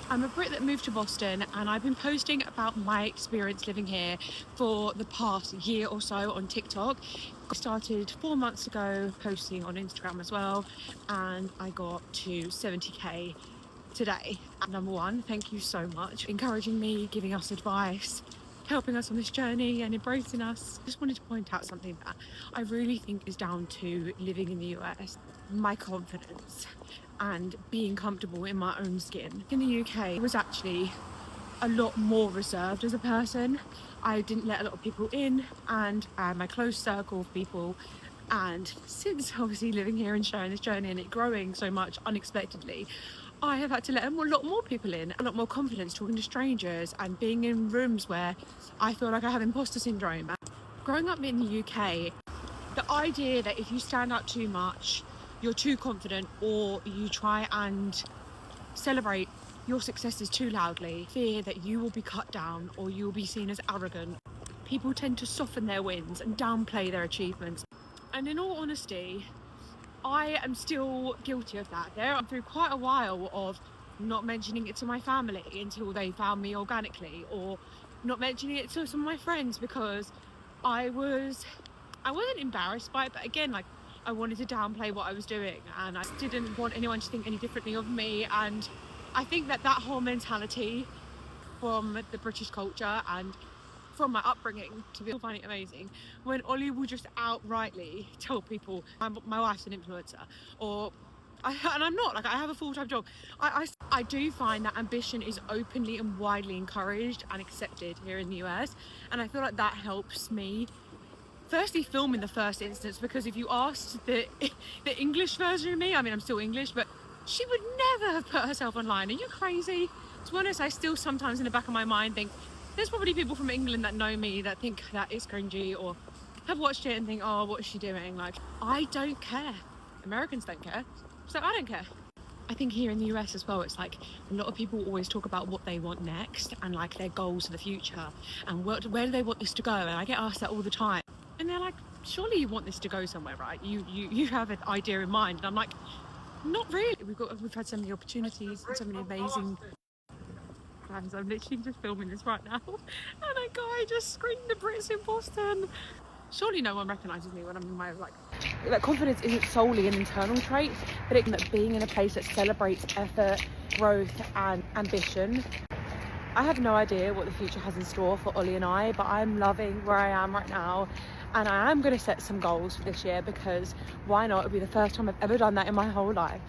I'm a Brit that moved to Boston, and I've been posting about my experience living here for the past year or so on TikTok. I started 4 months ago posting on Instagram as well, and I got to 70k today. Number one, thank you so much for encouraging me, giving us advice, helping us on this journey and embracing us. Just wanted to point out something that I really think is down to living in the US. My confidence and being comfortable in my own skin. In the UK, I was actually a lot more reserved as a person. I didn't let a lot of people in, and I had my close circle of people. And since obviously living here and sharing this journey and it growing so much unexpectedly, I have had to let a lot more people in, a lot more confidence talking to strangers and being in rooms where I feel like I have imposter syndrome. Growing up in the UK, the idea that if you stand out too much, you're too confident, or you try and celebrate your successes too loudly, fear that you will be cut down or you will be seen as arrogant. People tend to soften their wins and downplay their achievements. And in all honesty, I am still guilty of that. I'm through quite a while of not mentioning it to my family until they found me organically, or not mentioning it to some of my friends because I wasn't embarrassed by it, but again, like, I wanted to downplay what I was doing, and I didn't want anyone to think any differently of me. And I think that whole mentality from the British culture and from my upbringing, to be finding it amazing when Ollie will just outrightly tell people my wife's an influencer, or and I'm not, like, I have a full-time job. I do find that ambition is openly and widely encouraged and accepted here in the US, and I feel like that helps me firstly film in the first instance, because if you asked the English version of me, I mean, I'm still English, but she would never have put herself online. Are you crazy? To be honest, I still sometimes in the back of my mind think there's probably people from England that know me that think that it's cringy, or have watched it and think, oh, what is she doing? Like, I don't care. Americans don't care, so I don't care. I think here in the US as well, it's like a lot of people always talk about what they want next and like their goals for the future and where do they want this to go, and I get asked that all the time. And they're like, surely you want this to go somewhere, right? You have an idea in mind. And I'm like, not really. We've had so many opportunities and so many amazing plans. I'm literally just filming this right now, and a guy just screamed the Brits in Boston. Surely no one recognises me when I'm in my, like, that confidence isn't solely an internal trait, but that being in a place that celebrates effort, growth and ambition. I have no idea what the future has in store for Ollie and I, but I'm loving where I am right now. And I am going to set some goals for this year, because why not? It'll be the first time I've ever done that in my whole life.